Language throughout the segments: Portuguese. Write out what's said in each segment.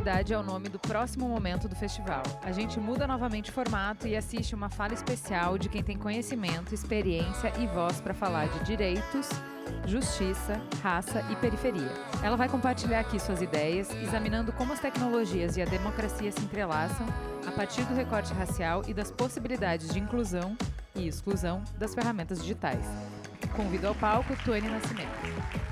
Equidade é o nome do próximo momento do festival. A gente muda novamente o formato e assiste uma fala especial de quem tem conhecimento, experiência e voz para falar de direitos, justiça, raça e periferia. Ela vai compartilhar aqui suas ideias, examinando como as tecnologias e a democracia se entrelaçam a partir do recorte racial e das possibilidades de inclusão e exclusão das ferramentas digitais. Convido ao palco Tuane Nascimento.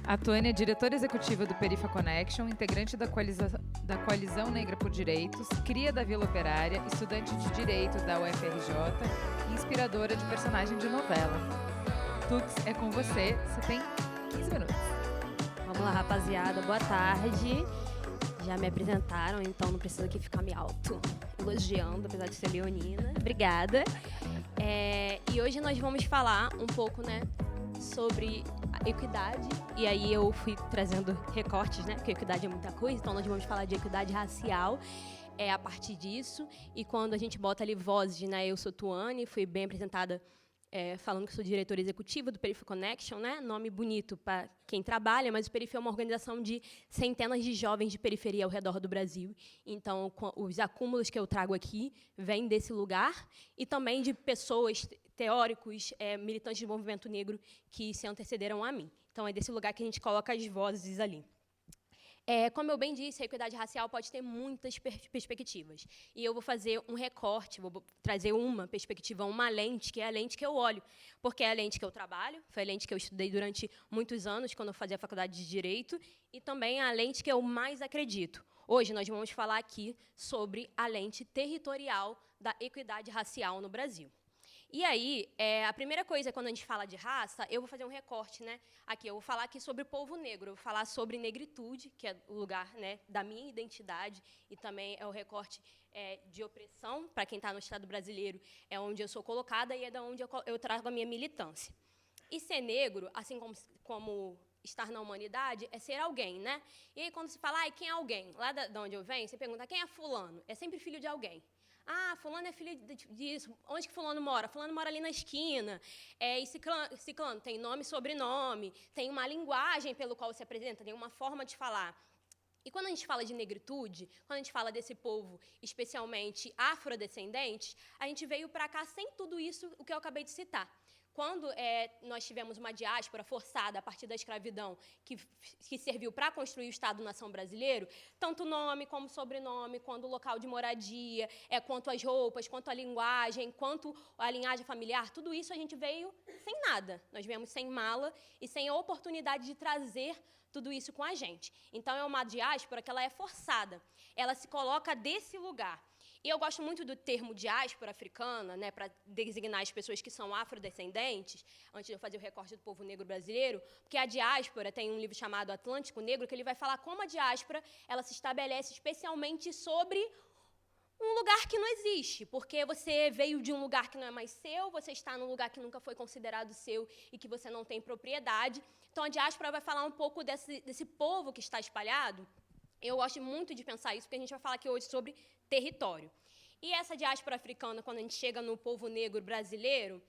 A Tuane é diretora executiva do Perifa Connection, integrante da Coalizão Negra por Direitos, cria da Vila Operária, estudante de Direito da UFRJ e inspiradora de personagem de novela. Tux, é com você. Você tem 15 minutos. Vamos lá, rapaziada. Boa tarde. Já me apresentaram, então não preciso aqui ficar me elogiando, apesar de ser leonina. Obrigada. E hoje nós vamos falar um pouco, sobre a equidade. E aí eu fui trazendo recortes, porque equidade é muita coisa. Então nós vamos falar de equidade racial a partir disso. E quando a gente bota ali vozes, eu sou Tuane, fui bem apresentada falando que sou diretora executiva do Perifa Connection, nome bonito para quem trabalha, mas o Perifa é uma organização de centenas de jovens de periferia ao redor do Brasil. Então, os acúmulos que eu trago aqui vêm desse lugar e também de pessoas, teóricos, militantes do movimento negro que se antecederam a mim. Então, é desse lugar que a gente coloca as vozes ali. Como eu bem disse, a equidade racial pode ter muitas perspectivas. E eu vou fazer um recorte, vou trazer uma perspectiva, uma lente, que é a lente que eu olho, porque é a lente que eu trabalho, foi a lente que eu estudei durante muitos anos, quando eu fazia a faculdade de Direito, e também a lente que eu mais acredito. Hoje nós vamos falar aqui sobre a lente territorial da equidade racial no Brasil. E aí, a primeira coisa, quando a gente fala de raça, eu vou fazer um recorte, aqui. Eu vou falar aqui sobre o povo negro, eu vou falar sobre negritude, que é o lugar, da minha identidade, e também é o recorte de opressão, para quem está no Estado brasileiro, é onde eu sou colocada e é da onde eu trago a minha militância. E ser negro, assim como estar na humanidade, é ser alguém, E aí, quando se fala, quem é alguém? Lá de onde eu venho, você pergunta, quem é fulano? É sempre filho de alguém. Fulano é filho disso. Onde que fulano mora? Fulano mora ali na esquina. E ciclano tem nome e sobrenome, tem uma linguagem pelo qual se apresenta, tem uma forma de falar. E quando a gente fala de negritude, quando a gente fala desse povo, especialmente afrodescendente, a gente veio para cá sem tudo isso, o que eu acabei de citar. Quando nós tivemos uma diáspora forçada a partir da escravidão, que serviu para construir o Estado-nação brasileiro, tanto nome como sobrenome, quanto o local de moradia, quanto as roupas, quanto a linguagem, quanto a linhagem familiar, tudo isso a gente veio sem nada. Nós viemos sem mala e sem a oportunidade de trazer tudo isso com a gente. Então, é uma diáspora que ela é forçada. Ela se coloca desse lugar. E eu gosto muito do termo diáspora africana, para designar as pessoas que são afrodescendentes, antes de eu fazer o recorte do povo negro brasileiro, porque a diáspora tem um livro chamado Atlântico Negro, que ele vai falar como a diáspora ela se estabelece especialmente sobre um lugar que não existe, porque você veio de um lugar que não é mais seu, você está num lugar que nunca foi considerado seu e que você não tem propriedade. Então, a diáspora vai falar um pouco desse povo que está espalhado. Eu gosto muito de pensar isso, porque a gente vai falar aqui hoje sobre território. E essa diáspora africana, quando a gente chega no povo negro brasileiro,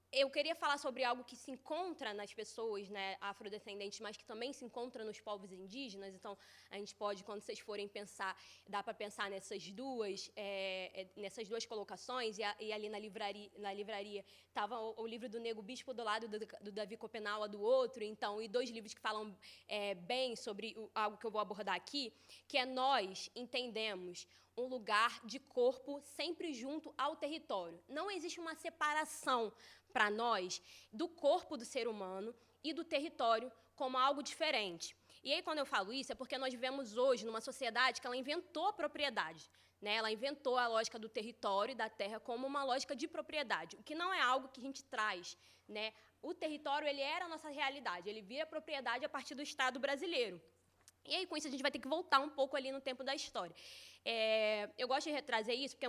eu queria falar sobre algo que se encontra nas pessoas afrodescendentes, mas que também se encontra nos povos indígenas. Então, a gente pode, quando vocês forem pensar, dá para pensar nessas duas colocações. E ali na livraria estava o livro do Nego Bispo do lado do Davi Copenaua do outro. Então, e dois livros que falam bem sobre algo que eu vou abordar aqui, que é Nós Entendemos um lugar de corpo sempre junto ao território. Não existe uma separação para nós do corpo do ser humano e do território como algo diferente. E aí, quando eu falo isso, é porque nós vivemos hoje numa sociedade que ela inventou a propriedade. Ela inventou a lógica do território e da terra como uma lógica de propriedade, o que não é algo que a gente traz. O território ele era a nossa realidade, ele vira propriedade a partir do Estado brasileiro. E aí, com isso, a gente vai ter que voltar um pouco ali no tempo da história. Eu gosto de retrazer isso, porque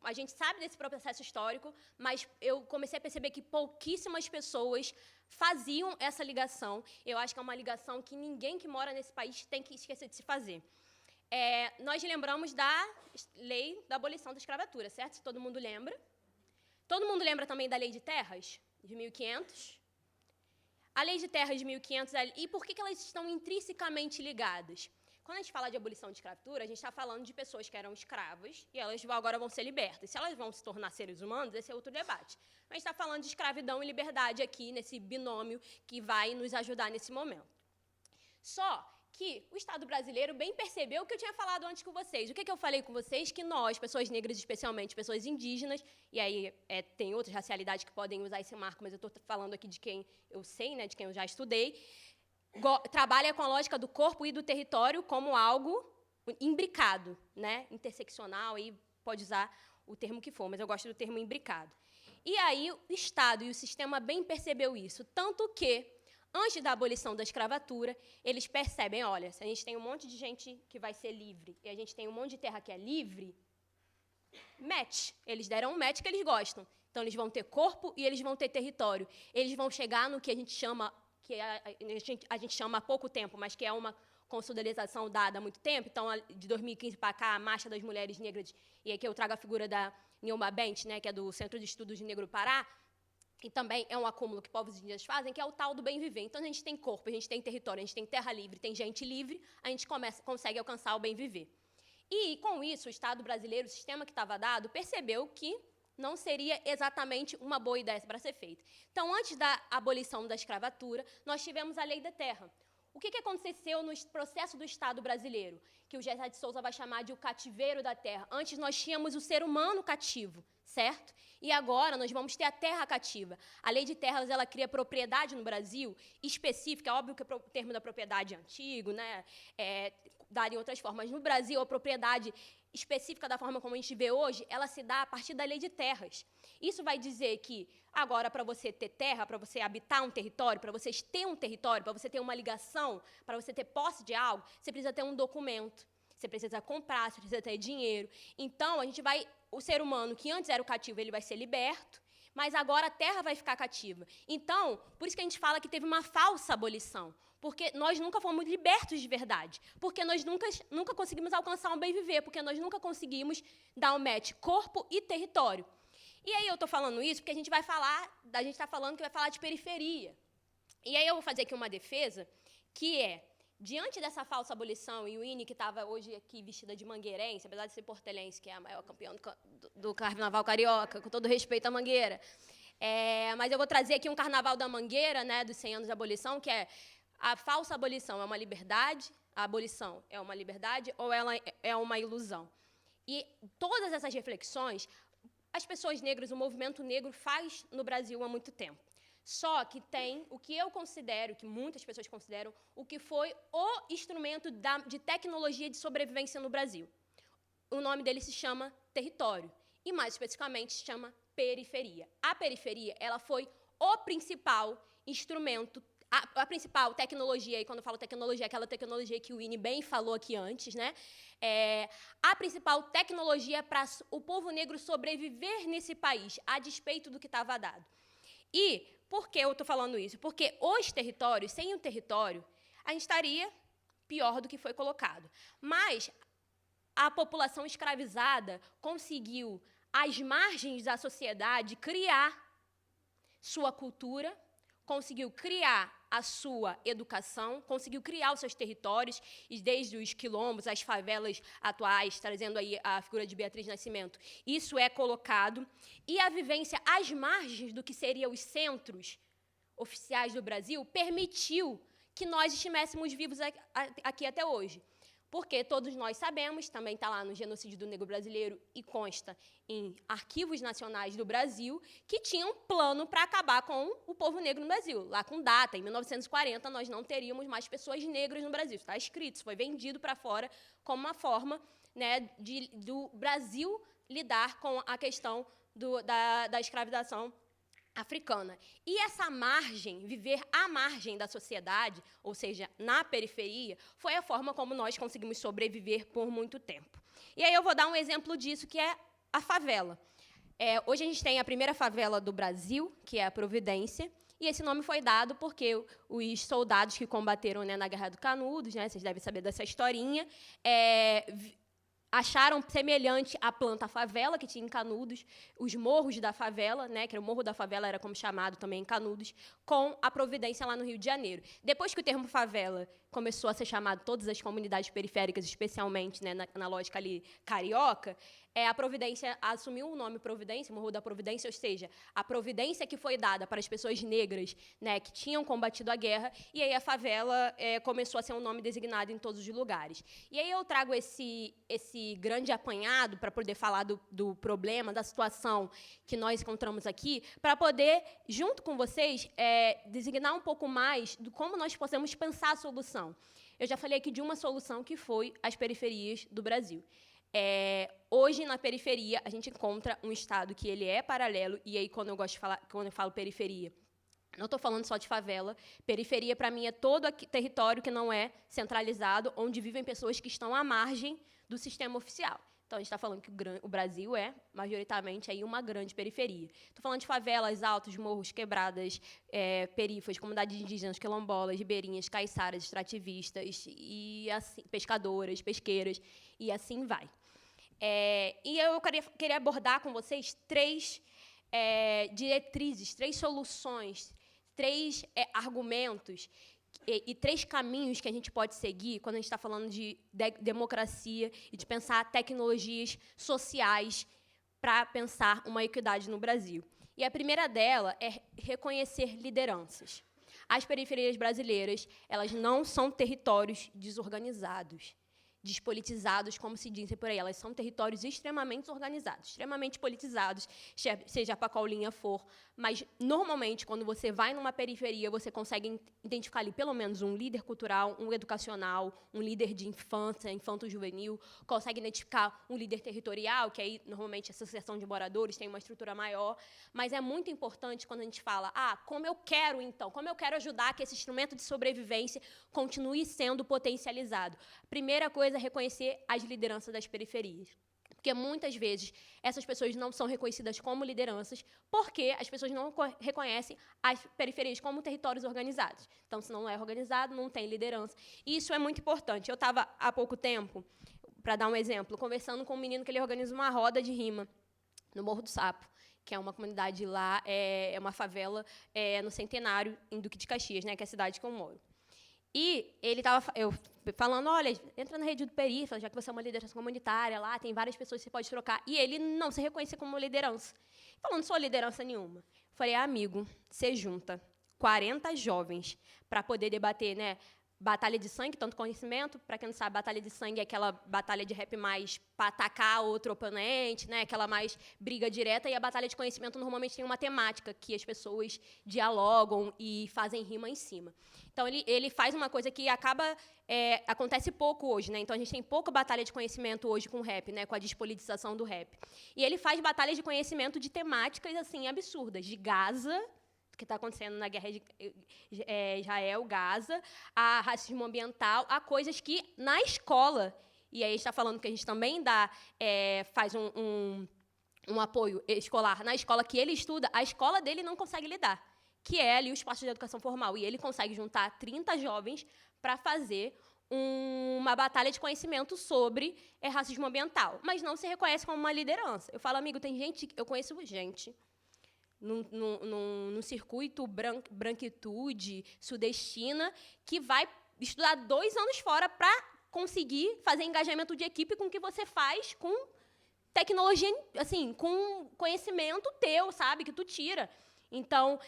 a gente sabe desse processo histórico, mas eu comecei a perceber que pouquíssimas pessoas faziam essa ligação. Eu acho que é uma ligação que ninguém que mora nesse país tem que esquecer de se fazer. Nós lembramos da lei da abolição da escravatura, certo? Se todo mundo lembra. Todo mundo lembra também da lei de terras, de 1500. A Lei de Terras de 1500, e por que elas estão intrinsecamente ligadas? Quando a gente fala de abolição de escravatura, a gente está falando de pessoas que eram escravas e elas agora vão ser libertas. Se elas vão se tornar seres humanos, esse é outro debate. Mas a gente está falando de escravidão e liberdade aqui, nesse binômio que vai nos ajudar nesse momento. Só que o Estado brasileiro bem percebeu o que eu tinha falado antes com vocês. O que eu falei com vocês? Que nós, pessoas negras, especialmente pessoas indígenas, e aí tem outras racialidades que podem usar esse marco, mas eu estou falando aqui de quem eu sei, né, de quem eu já estudei, trabalha com a lógica do corpo e do território como algo imbricado, né, interseccional, aí pode usar o termo que for, mas eu gosto do termo imbricado. E aí o Estado e o sistema bem percebeu isso, tanto que antes da abolição da escravatura, eles percebem, olha, se a gente tem um monte de gente que vai ser livre e a gente tem um monte de terra que é livre, match. Eles deram um match que eles gostam. Então, eles vão ter corpo e eles vão ter território. Eles vão chegar no que a gente chama, a gente chama há pouco tempo, mas que é uma consolidação dada há muito tempo. Então, de 2015 para cá, a Marcha das Mulheres Negras, e aqui eu trago a figura da Nilma Bent, né, que é do Centro de Estudos de Negro Pará, e também é um acúmulo que povos indígenas fazem, que é o tal do bem viver. Então, a gente tem corpo, a gente tem território, a gente tem terra livre, tem gente livre, a gente consegue alcançar o bem viver. E, com isso, o Estado brasileiro, o sistema que estava dado, percebeu que não seria exatamente uma boa ideia para ser feita. Então, antes da abolição da escravatura, nós tivemos a Lei da Terra. O que aconteceu no processo do Estado brasileiro? Que o Gessé de Souza vai chamar de o cativeiro da terra. Antes, nós tínhamos o ser humano cativo, certo? E agora nós vamos ter a terra cativa. A Lei de Terras, ela cria propriedade no Brasil específica. É óbvio que o termo da propriedade é antigo, né? Dado em outras formas. No Brasil, a propriedade específica da forma como a gente vê hoje, ela se dá a partir da Lei de Terras. Isso vai dizer que, agora, para você ter terra, para você habitar um território, para vocês ter um território, para você ter uma ligação, para você ter posse de algo, você precisa ter um documento, você precisa comprar, você precisa ter dinheiro. Então, o ser humano, que antes era o cativo, ele vai ser liberto, mas agora a terra vai ficar cativa. Então, por isso que a gente fala que teve uma falsa abolição, porque nós nunca fomos libertos de verdade, porque nós nunca conseguimos alcançar um bem viver, porque nós nunca conseguimos dar um match corpo e território. E aí eu estou falando isso porque a gente está falando que vai falar de periferia. E aí eu vou fazer aqui uma defesa, que é, diante dessa falsa abolição, e o Ine, que estava hoje aqui vestida de mangueirense, apesar de ser portelense, que é a maior campeã do Carnaval Carioca, com todo respeito à Mangueira, mas eu vou trazer aqui um Carnaval da Mangueira, né, dos 100 anos de abolição, que é a falsa abolição é uma liberdade, a abolição é uma liberdade ou ela é uma ilusão? E todas essas reflexões, as pessoas negras, o movimento negro faz no Brasil há muito tempo. Só que tem o que eu considero, que muitas pessoas consideram, o que foi o instrumento de tecnologia de sobrevivência no Brasil. O nome dele se chama território, e mais especificamente se chama periferia. A periferia, ela foi o principal instrumento, a principal tecnologia, e quando eu falo tecnologia, aquela tecnologia que o Ine bem falou aqui antes, né? A principal tecnologia para o povo negro sobreviver nesse país, a despeito do que estava dado. E por que eu estou falando isso? Porque os territórios, sem o território, a gente estaria pior do que foi colocado. Mas a população escravizada conseguiu, às margens da sociedade, criar sua cultura, conseguiu criar a sua educação, conseguiu criar os seus territórios, e desde os quilombos, as favelas atuais, trazendo aí a figura de Beatriz Nascimento, isso é colocado, e a vivência às margens do que seriam os centros oficiais do Brasil permitiu que nós estivéssemos vivos aqui até hoje. Porque todos nós sabemos, também está lá no Genocídio do Negro Brasileiro e consta em arquivos nacionais do Brasil, que tinha um plano para acabar com o povo negro no Brasil. Lá com data, em 1940, nós não teríamos mais pessoas negras no Brasil. Está escrito, isso foi vendido para fora como uma forma, né, do Brasil lidar com a questão da escravização africana. E essa margem, viver à margem da sociedade, ou seja, na periferia, foi a forma como nós conseguimos sobreviver por muito tempo. E aí eu vou dar um exemplo disso, que é a favela. Hoje a gente tem a primeira favela do Brasil, que é a Providência, e esse nome foi dado porque os soldados que combateram, né, na Guerra do Canudos, né, vocês devem saber dessa historinha, acharam semelhante a planta favela, que tinha em Canudos, os morros da favela, né, que era o Morro da Favela, era como chamado também em Canudos, com a Providência lá no Rio de Janeiro. Depois que o termo favela começou a ser chamado todas as comunidades periféricas, especialmente, né, na lógica ali carioca, a Providência assumiu o nome Providência, Morro da Providência, ou seja, a providência que foi dada para as pessoas negras, né, que tinham combatido a guerra, e aí a favela começou a ser um nome designado em todos os lugares. E aí eu trago esse grande apanhado para poder falar do problema, da situação que nós encontramos aqui, para poder, junto com vocês, designar um pouco mais de como nós possamos pensar a solução. Eu já falei aqui de uma solução que foi as periferias do Brasil. Hoje, na periferia, a gente encontra um estado que ele é paralelo, e aí, quando eu falo periferia, não estou falando só de favela. Periferia, para mim, é todo território que não é centralizado, onde vivem pessoas que estão à margem do sistema oficial. Então, a gente está falando que o Brasil é, majoritariamente, aí uma grande periferia. Estou falando de favelas, altos, morros, quebradas, perifas, comunidades indígenas, quilombolas, ribeirinhas, caiçaras, extrativistas, e assim, pescadoras, pesqueiras, e assim vai. E eu queria abordar com vocês 3 diretrizes, 3 soluções, 3 argumentos e 3 caminhos que a gente pode seguir quando a gente está falando de democracia e de pensar tecnologias sociais para pensar uma equidade no Brasil. E a primeira dela é reconhecer lideranças. As periferias brasileiras, elas não são territórios desorganizados, despolitizados, como se diz por aí. Elas são territórios extremamente organizados, extremamente politizados, seja para qual linha for. Mas, normalmente, quando você vai numa periferia, você consegue identificar ali pelo menos um líder cultural, um educacional, um líder de infância, infanto-juvenil, consegue identificar um líder territorial, que aí, normalmente, a associação de moradores tem uma estrutura maior. Mas é muito importante quando a gente fala, como eu quero ajudar que esse instrumento de sobrevivência continue sendo potencializado. Primeira coisa, reconhecer as lideranças das periferias. Porque, muitas vezes, essas pessoas não são reconhecidas como lideranças porque as pessoas não reconhecem as periferias como territórios organizados. Então, se não é organizado, não tem liderança. E isso é muito importante. Eu estava, há pouco tempo, para dar um exemplo, conversando com um menino que ele organiza uma roda de rima no Morro do Sapo, que é uma comunidade lá, é uma favela no Centenário, em Duque de Caxias, né, que é a cidade que eu moro. E ele estava falando, olha, entra na rede do Perifa, já que você é uma liderança comunitária, lá tem várias pessoas que você pode trocar. E ele não se reconhecia como liderança. Falou, não sou liderança nenhuma. Falei, amigo, você junta 40 jovens para poder debater, né, batalha de sangue, tanto conhecimento. Para quem não sabe, batalha de sangue é aquela batalha de rap mais para atacar outro oponente, né? Aquela mais briga direta. E a batalha de conhecimento normalmente tem uma temática que as pessoas dialogam e fazem rima em cima. Então, ele faz uma coisa que acontece pouco hoje, né? Então, a gente tem pouca batalha de conhecimento hoje com o rap, né? Com a despolitização do rap. E ele faz batalhas de conhecimento de temáticas, assim, absurdas. De Gaza, que está acontecendo na guerra de Israel-Gaza, a racismo ambiental, a coisas que, na escola, e aí está falando que a gente também faz um apoio escolar na escola que ele estuda, a escola dele não consegue lidar, que é ali o espaço de educação formal. E ele consegue juntar 30 jovens para fazer uma batalha de conhecimento sobre racismo ambiental, mas não se reconhece como uma liderança. Eu falo, amigo, eu conheço gente num circuito branquitude sudestina que vai estudar 2 anos fora para conseguir fazer engajamento de equipe com o que você faz com tecnologia, assim, com conhecimento teu, sabe, que tu tira. Então,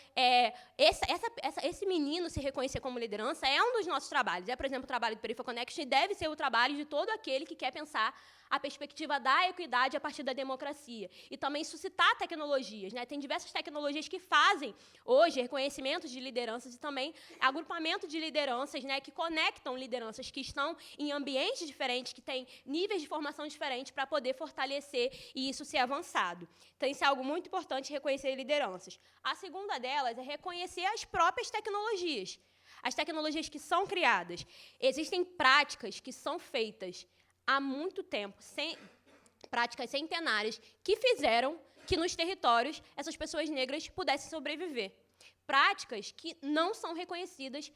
esse menino se reconhecer como liderança é um dos nossos trabalhos. Por exemplo, o trabalho do Perifa Connection, e deve ser o trabalho de todo aquele que quer pensar a perspectiva da equidade a partir da democracia. E também suscitar tecnologias, né? Tem diversas tecnologias que fazem, hoje, reconhecimento de lideranças e também agrupamento de lideranças, né, que conectam lideranças que estão em ambientes diferentes, que têm níveis de formação diferentes para poder fortalecer e isso ser avançado. Então, isso é algo muito importante, reconhecer lideranças. A segunda delas é reconhecer as próprias tecnologias. As tecnologias que são criadas. Existem práticas que são feitas há muito tempo, práticas centenárias, que fizeram que nos territórios essas pessoas negras pudessem sobreviver. Práticas que não são reconhecidas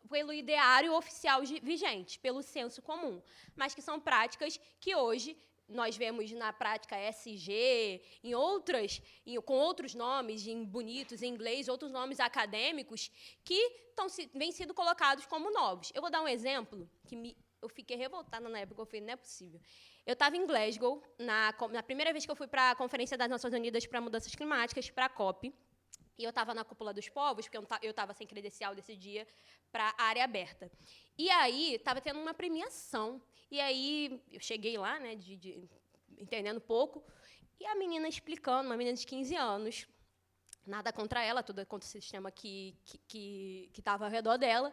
pelo ideário oficial vigente, pelo senso comum, mas que são práticas que hoje nós vemos na prática SG, com outros nomes, em bonitos, em inglês, outros nomes acadêmicos, que vêm sendo colocados como novos. Eu vou dar um exemplo que eu fiquei revoltada na época, eu falei, não é possível. Eu estava em Glasgow, na primeira vez que eu fui para a Conferência das Nações Unidas para Mudanças Climáticas, para a COP, e eu estava na Cúpula dos Povos, porque eu estava sem credencial desse dia, para a área aberta. E aí, estava tendo uma premiação. E aí, eu cheguei lá, né, entendendo pouco, e a menina explicando, uma menina de 15 anos, nada contra ela, tudo contra o sistema que estava ao redor dela,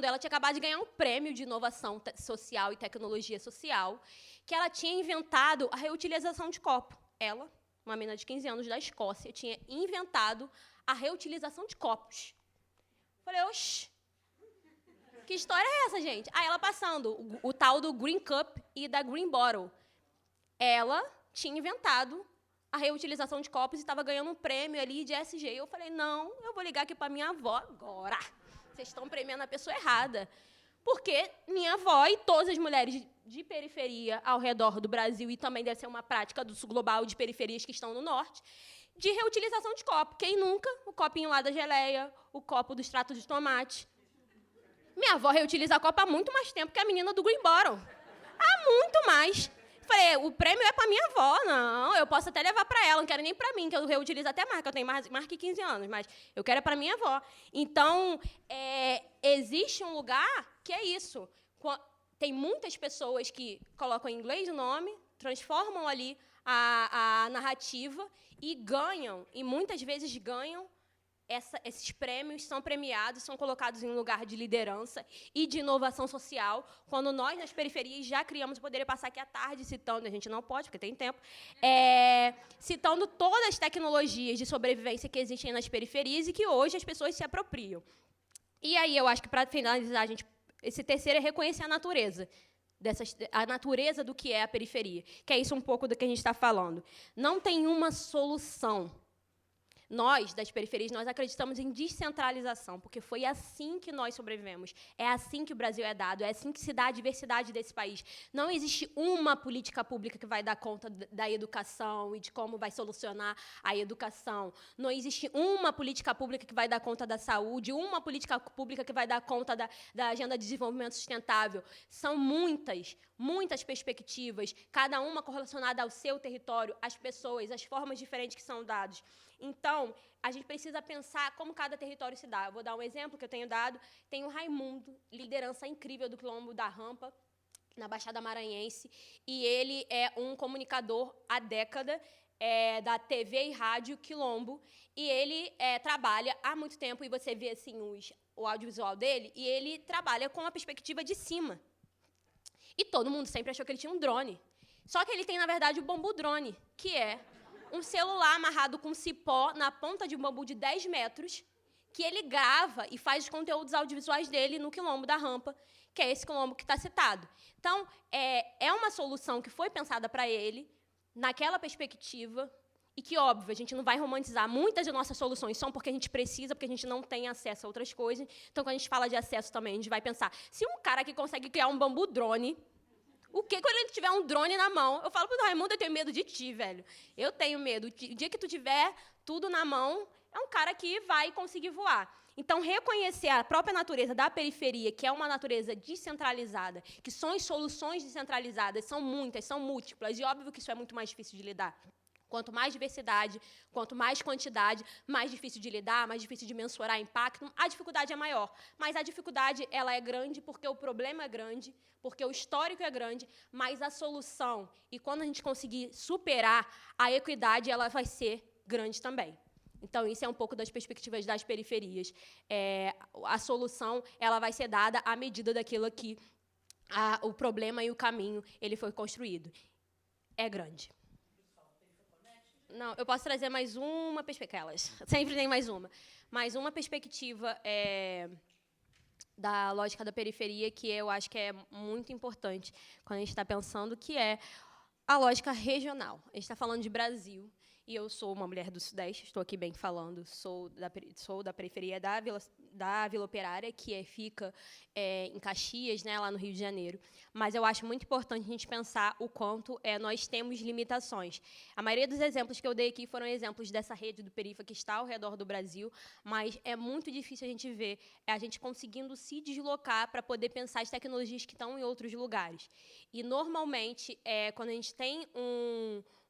ela tinha acabado de ganhar um prêmio de inovação social e tecnologia social, que ela tinha inventado a reutilização de copo. Ela, uma menina de 15 anos da Escócia, tinha inventado a reutilização de copos. Falei, oxi, que história é essa, gente? Aí ela passando, o tal do Green Cup e da Green Bottle. Ela tinha inventado a reutilização de copos e estava ganhando um prêmio ali de SG. E eu falei, não, eu vou ligar aqui para minha avó agora. Vocês estão premiando a pessoa errada. Porque minha avó e todas as mulheres de periferia ao redor do Brasil, e também deve ser uma prática do sul global de periferias que estão no norte, de reutilização de copo. Quem nunca? O copinho lá da geleia, o copo do extrato de tomate. Minha avó reutiliza copo há muito mais tempo que a menina do Green Bottle. Há muito mais. Falei, o prêmio é para minha avó, não, eu posso até levar para ela, não quero nem para mim, que eu reutilizo até mais, que eu tenho mais que 15 anos, mas eu quero é para minha avó. Então, existe um lugar que é isso. Tem muitas pessoas que colocam em inglês o nome, transformam ali a narrativa e ganham, e muitas vezes ganham. Esses prêmios são premiados, são colocados em um lugar de liderança e de inovação social, quando nós, nas periferias, já criamos, eu poderia passar aqui à tarde citando, a gente não pode, porque tem tempo, citando todas as tecnologias de sobrevivência que existem nas periferias e que hoje as pessoas se apropriam. E aí, eu acho que, para finalizar, esse terceiro é reconhecer a natureza. A natureza do que é a periferia, que é isso um pouco do que a gente está falando. Não tem uma solução. Nós, das periferias, nós acreditamos em descentralização, porque foi assim que nós sobrevivemos. É assim que o Brasil é dado, é assim que se dá a diversidade desse país. Não existe uma política pública que vai dar conta da educação e de como vai solucionar a educação. Não existe uma política pública que vai dar conta da saúde, uma política pública que vai dar conta da agenda de desenvolvimento sustentável. São muitas perspectivas, cada uma correlacionada ao seu território, às pessoas, às formas diferentes que são dadas. Então, a gente precisa pensar como cada território se dá. Eu vou dar um exemplo que eu tenho dado. Tem o Raimundo, liderança incrível do Quilombo da Rampa, na Baixada Maranhense, e ele é um comunicador há década da TV e rádio Quilombo, e ele trabalha há muito tempo, e você vê assim, o audiovisual dele, e ele trabalha com a perspectiva de cima. E todo mundo sempre achou que ele tinha um drone. Só que ele tem, na verdade, o bambu drone, que é um celular amarrado com cipó na ponta de um bambu de 10 metros, que ele grava e faz os conteúdos audiovisuais dele no Quilombo da Rampa, que é esse quilombo que está citado. Então, é uma solução que foi pensada para ele, naquela perspectiva, e que, óbvio, a gente não vai romantizar. Muitas de nossas soluções são porque a gente precisa, porque a gente não tem acesso a outras coisas. Então, quando a gente fala de acesso também, a gente vai pensar, se um cara que consegue criar um bambu drone, o que quando ele tiver um drone na mão? Eu falo para o Raimundo, eu tenho medo de ti, velho. Eu tenho medo. O dia que tu tiver tudo na mão, é um cara que vai conseguir voar. Então, reconhecer a própria natureza da periferia, que é uma natureza descentralizada, que são as soluções descentralizadas, são muitas, são múltiplas, e óbvio que isso é muito mais difícil de lidar. Quanto mais diversidade, quanto mais quantidade, mais difícil de lidar, mais difícil de mensurar impacto, a dificuldade é maior. Mas a dificuldade ela é grande porque o problema é grande, porque o histórico é grande, mas a solução, e quando a gente conseguir superar, a equidade ela vai ser grande também. Então, isso é um pouco das perspectivas das periferias. A solução ela vai ser dada à medida daquilo que o problema e o caminho ele foi construído. É grande. Não, eu posso trazer mais uma perspectiva. Sempre tem mais uma. Mais uma perspectiva da lógica da periferia que eu acho que é muito importante quando a gente está pensando, que é a lógica regional. A gente está falando de Brasil, e eu sou uma mulher do Sudeste, estou aqui bem falando, sou da periferia da Vila Operária, que fica em Caxias, né, lá no Rio de Janeiro. Mas eu acho muito importante a gente pensar o quanto nós temos limitações. A maioria dos exemplos que eu dei aqui foram exemplos dessa rede do Perifa que está ao redor do Brasil, mas é muito difícil a gente ver a gente conseguindo se deslocar para poder pensar as tecnologias que estão em outros lugares. E, normalmente, quando a gente tem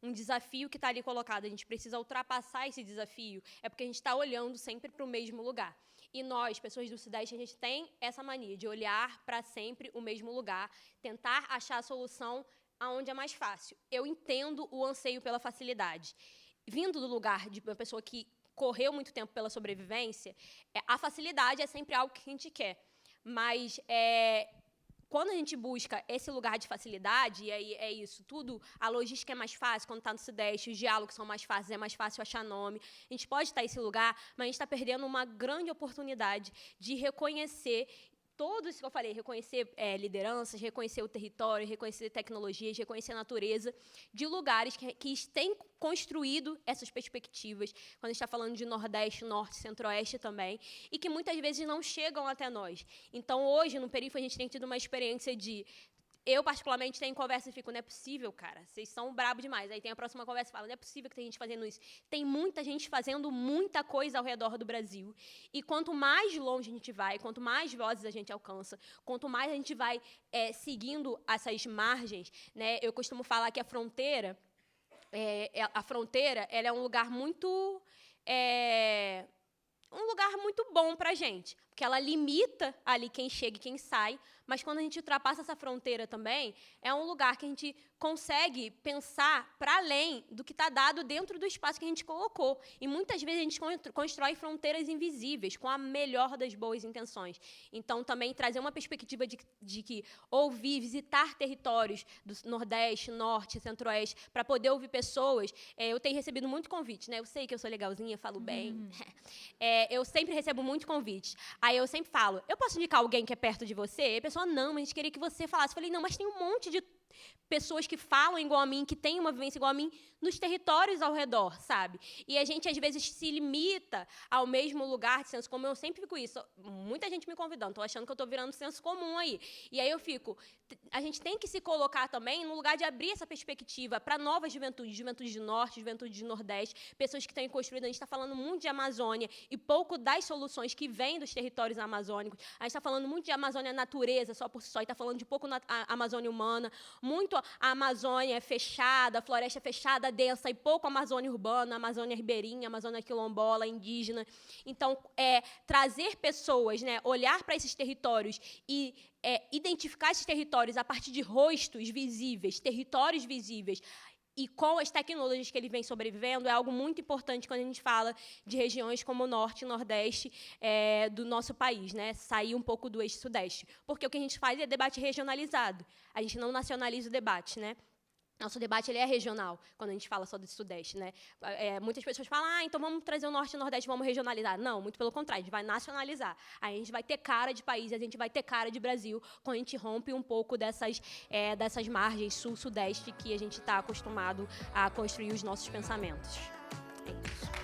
um desafio que está ali colocado, a gente precisa ultrapassar esse desafio, é porque a gente está olhando sempre para o mesmo lugar. E nós, pessoas do Sudeste, a gente tem essa mania de olhar para sempre o mesmo lugar, tentar achar a solução aonde é mais fácil. Eu entendo o anseio pela facilidade. Vindo do lugar de uma pessoa que correu muito tempo pela sobrevivência, a facilidade é sempre algo que a gente quer. Mas quando a gente busca esse lugar de facilidade, e aí é isso, tudo, a logística é mais fácil, quando está no Sudeste, os diálogos são mais fáceis, é mais fácil achar nome, a gente pode estar nesse lugar, mas a gente está perdendo uma grande oportunidade de reconhecer tudo isso que eu falei, reconhecer lideranças, reconhecer o território, reconhecer tecnologias, reconhecer a natureza, de lugares que têm construído essas perspectivas, quando a gente está falando de Nordeste, Norte, Centro-Oeste também, e que muitas vezes não chegam até nós. Então, hoje, no Perifa, a gente tem tido uma experiência de... Eu, particularmente, tenho conversa e fico, não é possível, cara, vocês são brabo demais. Aí tem a próxima conversa e fala, não é possível que tem gente fazendo isso. Tem muita gente fazendo muita coisa ao redor do Brasil. E quanto mais longe a gente vai, quanto mais vozes a gente alcança, quanto mais a gente vai seguindo essas margens, né, eu costumo falar que a fronteira ela é um lugar muito... um lugar muito bom para a gente, porque ela limita ali quem chega e quem sai, mas quando a gente ultrapassa essa fronteira também, é um lugar que a gente consegue pensar para além do que está dado dentro do espaço que a gente colocou. E muitas vezes a gente constrói fronteiras invisíveis, com a melhor das boas intenções. Então, também trazer uma perspectiva de que ouvir, visitar territórios do Nordeste, Norte, Centro-Oeste, para poder ouvir pessoas. Eu tenho recebido muito convite, né? Eu sei que eu sou legalzinha, falo bem. Eu sempre recebo muito convite. Aí eu sempre falo, eu posso indicar alguém que é perto de você? E a pessoa, não, mas a gente queria que você falasse. Eu falei, não, mas tem um monte de pessoas que falam igual a mim, que têm uma vivência igual a mim, nos territórios ao redor, sabe? E a gente, às vezes, se limita ao mesmo lugar de senso comum. Eu sempre fico isso. Muita gente me convidando, estou achando que eu estou virando senso comum aí. E aí eu fico... A gente tem que se colocar também no lugar de abrir essa perspectiva para novas juventudes, juventude de Norte, juventude de Nordeste, pessoas que têm construído. A gente está falando muito de Amazônia e pouco das soluções que vêm dos territórios amazônicos. A gente está falando muito de Amazônia natureza, só por si só, e está falando de pouco na Amazônia humana, muito a Amazônia fechada, a floresta fechada, densa, e pouco a Amazônia urbana, a Amazônia ribeirinha, a Amazônia quilombola, indígena. Então, trazer pessoas, né, olhar para esses territórios e identificar esses territórios a partir de rostos visíveis, territórios visíveis, e com as tecnologias que ele vem sobrevivendo, é algo muito importante quando a gente fala de regiões como o Norte e Nordeste do nosso país, né? Sair um pouco do eixo Sudeste. Porque o que a gente faz é debate regionalizado. A gente não nacionaliza o debate, né? Nosso debate ele é regional, quando a gente fala só do Sudeste, né? Muitas pessoas falam, então vamos trazer o Norte e o Nordeste, vamos regionalizar. Não, muito pelo contrário, a gente vai nacionalizar. Aí a gente vai ter cara de país, a gente vai ter cara de Brasil, quando a gente rompe um pouco dessas margens Sul-Sudeste que a gente está acostumado a construir os nossos pensamentos. É isso.